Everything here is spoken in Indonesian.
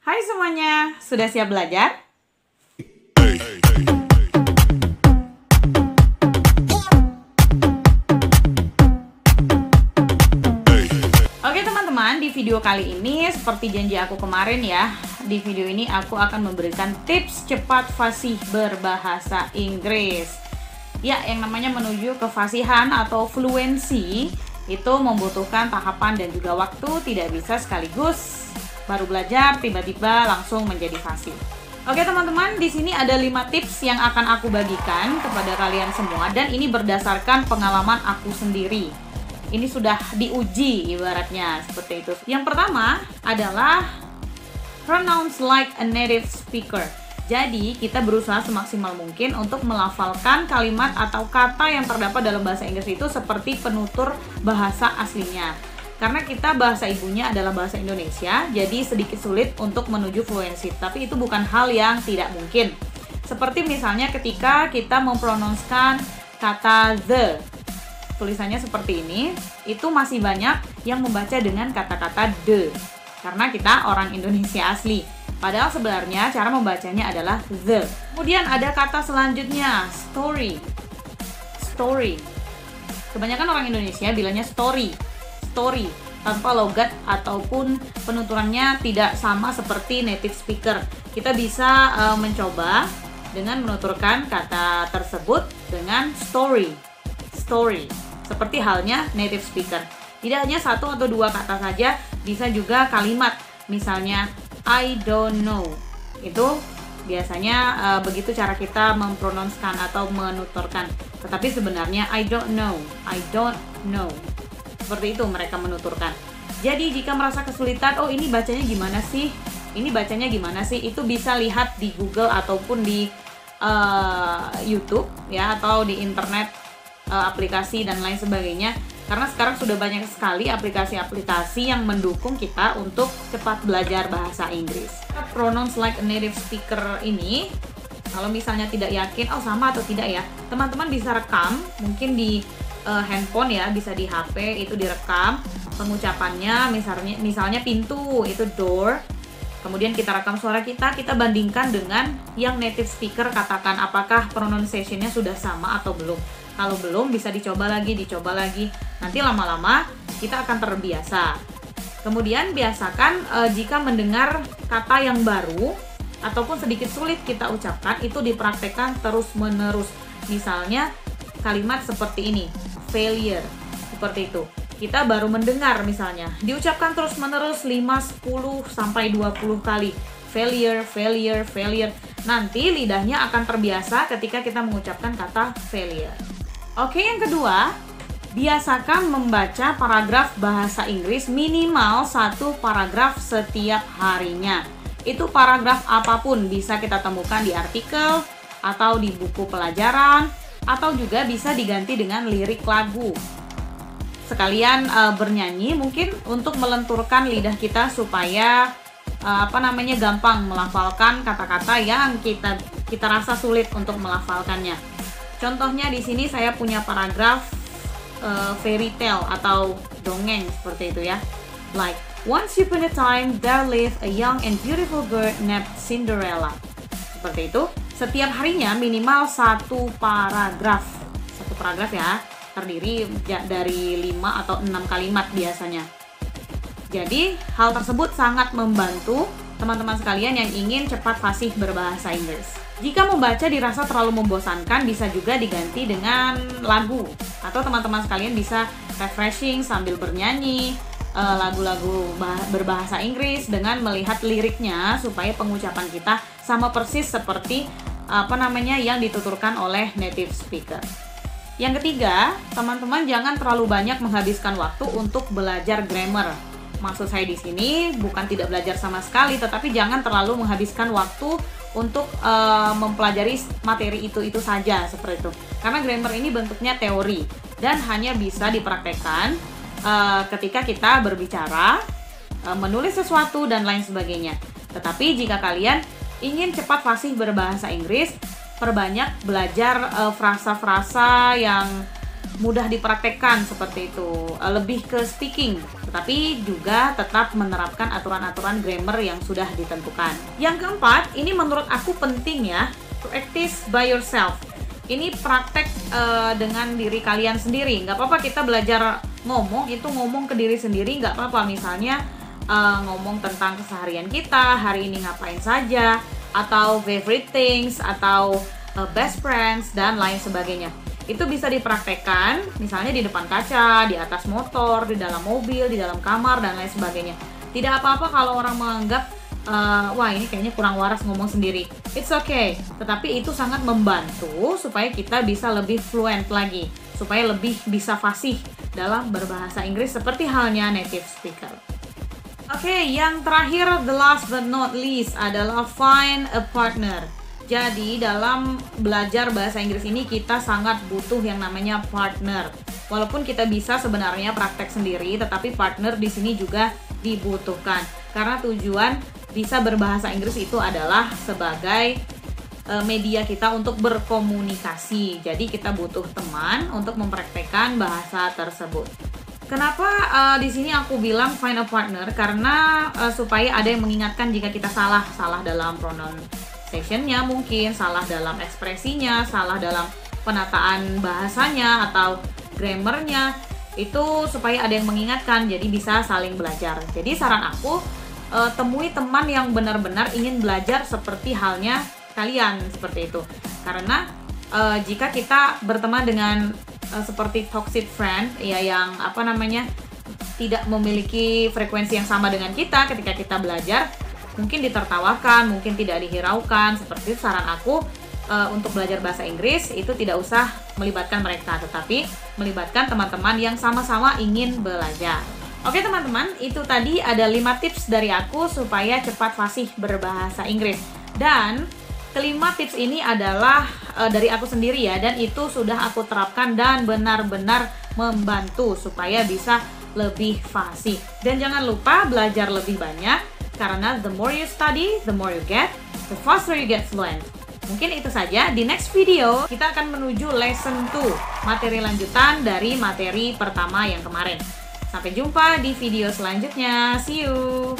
Hai semuanya, sudah siap belajar? Oke teman-teman, di video kali ini seperti janji aku kemarin ya, di video ini aku akan memberikan tips cepat fasih berbahasa Inggris. Ya, yang namanya menuju kefasihan atau fluensi itu membutuhkan tahapan dan juga waktu, tidak bisa sekaligus baru belajar tiba-tiba langsung menjadi fasih. Oke teman-teman, di sini ada 5 tips yang akan aku bagikan kepada kalian semua dan ini berdasarkan pengalaman aku sendiri. Ini sudah diuji ibaratnya seperti itu. Yang pertama adalah pronounce like a native speaker. Jadi kita berusaha semaksimal mungkin untuk melafalkan kalimat atau kata yang terdapat dalam bahasa Inggris itu seperti penutur bahasa aslinya. Karena kita bahasa ibunya adalah bahasa Indonesia, jadi sedikit sulit untuk menuju fluensi. Tapi itu bukan hal yang tidak mungkin. Seperti misalnya ketika kita mempronouncekan kata the, tulisannya seperti ini, itu masih banyak yang membaca dengan kata-kata the. Karena kita orang Indonesia asli. Padahal sebenarnya cara membacanya adalah the. Kemudian ada kata selanjutnya, story. Story. Kebanyakan orang Indonesia bilangnya story. Story, tanpa logat ataupun penuturannya tidak sama seperti native speaker. Kita bisa mencoba dengan menuturkan kata tersebut dengan story. Story. Seperti halnya native speaker. Tidak hanya satu atau dua kata saja, bisa juga kalimat. Misalnya, I don't know. Itu biasanya begitu cara kita mempronouncekan atau menuturkan. Tetapi sebenarnya I don't know. I don't know. Seperti itu mereka menuturkan. Jadi jika merasa kesulitan, oh ini bacanya gimana sih? Ini bacanya gimana sih? Itu bisa lihat di Google ataupun di YouTube ya, atau di internet, aplikasi dan lain sebagainya. Karena sekarang sudah banyak sekali aplikasi-aplikasi yang mendukung kita untuk cepat belajar bahasa Inggris. Pronounce like a native speaker ini, kalau misalnya tidak yakin, oh sama atau tidak ya, teman-teman bisa rekam, mungkin di handphone ya, bisa di HP itu direkam pengucapannya, misalnya pintu itu door, kemudian kita rekam suara kita bandingkan dengan yang native speaker, katakan apakah pronunciation-nya sudah sama atau belum. Kalau belum bisa dicoba lagi, nanti lama-lama kita akan terbiasa. Kemudian biasakan jika mendengar kata yang baru ataupun sedikit sulit kita ucapkan, itu dipraktekkan terus-menerus. Misalnya kalimat seperti ini, failure, seperti itu. Kita baru mendengar misalnya, diucapkan terus-menerus 5, 10, sampai 20 kali. Failure, failure, failure. Nanti lidahnya akan terbiasa ketika kita mengucapkan kata failure. Oke, yang kedua, biasakan membaca paragraf bahasa Inggris minimal 1 paragraf setiap harinya. Itu paragraf apapun, bisa kita temukan di artikel, atau di buku pelajaran, atau juga bisa diganti dengan lirik lagu. Sekalian bernyanyi mungkin untuk melenturkan lidah kita supaya gampang melafalkan kata-kata yang kita rasa sulit untuk melafalkannya. Contohnya di sini saya punya paragraf fairy tale atau dongeng seperti itu ya. Like, once upon a time there lived a young and beautiful girl named Cinderella. Seperti itu. Setiap harinya minimal 1 paragraf. 1 paragraf ya, terdiri dari 5 atau 6 kalimat biasanya. Jadi, hal tersebut sangat membantu teman-teman sekalian yang ingin cepat fasih berbahasa Inggris. Jika membaca dirasa terlalu membosankan, bisa juga diganti dengan lagu. Atau teman-teman sekalian bisa refreshing sambil bernyanyi lagu-lagu berbahasa Inggris dengan melihat liriknya supaya pengucapan kita sama persis seperti yang dituturkan oleh native speaker. Yang ketiga, teman-teman jangan terlalu banyak menghabiskan waktu untuk belajar grammar. Maksud saya di sini bukan tidak belajar sama sekali, tetapi jangan terlalu menghabiskan waktu untuk mempelajari materi itu saja seperti itu. Karena grammar ini bentuknya teori dan hanya bisa dipraktekkan ketika kita berbicara, menulis sesuatu dan lain sebagainya. Tetapi jika kalian ingin cepat fasih berbahasa Inggris, perbanyak belajar frasa-frasa yang mudah dipraktekkan seperti itu, lebih ke speaking, tetapi juga tetap menerapkan aturan-aturan grammar yang sudah ditentukan. Yang keempat, ini menurut aku penting ya, practice by yourself. Ini praktek dengan diri kalian sendiri. Nggak apa-apa kita belajar ngomong, itu ngomong ke diri sendiri, nggak apa-apa. Misalnya ngomong tentang keseharian kita, hari ini ngapain saja, atau favorite things, atau best friends, dan lain sebagainya. Itu bisa dipraktekkan, misalnya di depan kaca, di atas motor, di dalam mobil, di dalam kamar, dan lain sebagainya. Tidak apa-apa kalau orang menganggap, wah ini kayaknya kurang waras ngomong sendiri. It's okay, tetapi itu sangat membantu supaya kita bisa lebih fluent lagi, supaya lebih bisa fasih dalam berbahasa Inggris seperti halnya native speaker. Oke, yang terakhir, the last but not least adalah find a partner. Jadi dalam belajar bahasa Inggris ini kita sangat butuh yang namanya partner. Walaupun kita bisa sebenarnya praktek sendiri, tetapi partner di sini juga dibutuhkan. Karena tujuan bisa berbahasa Inggris itu adalah sebagai media kita untuk berkomunikasi. Jadi kita butuh teman untuk mempraktekkan bahasa tersebut. Kenapa di sini aku bilang find a partner? Karena supaya ada yang mengingatkan jika kita salah dalam pronunciation-nya mungkin, salah dalam ekspresinya, salah dalam penataan bahasanya atau grammar-nya, itu supaya ada yang mengingatkan, jadi bisa saling belajar. Jadi saran aku, temui teman yang benar-benar ingin belajar seperti halnya kalian, seperti itu. Karena jika kita berteman dengan seperti toxic friend ya, yang tidak memiliki frekuensi yang sama dengan kita ketika kita belajar, mungkin ditertawakan, mungkin tidak dihiraukan. Seperti itu saran aku, untuk belajar bahasa Inggris itu tidak usah melibatkan mereka, tetapi melibatkan teman-teman yang sama-sama ingin belajar. Oke teman-teman, itu tadi ada 5 tips dari aku supaya cepat fasih berbahasa Inggris. Dan kelima tips ini adalah dari aku sendiri ya, dan itu sudah aku terapkan dan benar-benar membantu supaya bisa lebih fasih. Dan jangan lupa belajar lebih banyak, karena the more you study, the more you get, the faster you get fluent. Mungkin itu saja. Di next video kita akan menuju lesson 2, materi lanjutan dari materi pertama yang kemarin. Sampai jumpa di video selanjutnya. See you.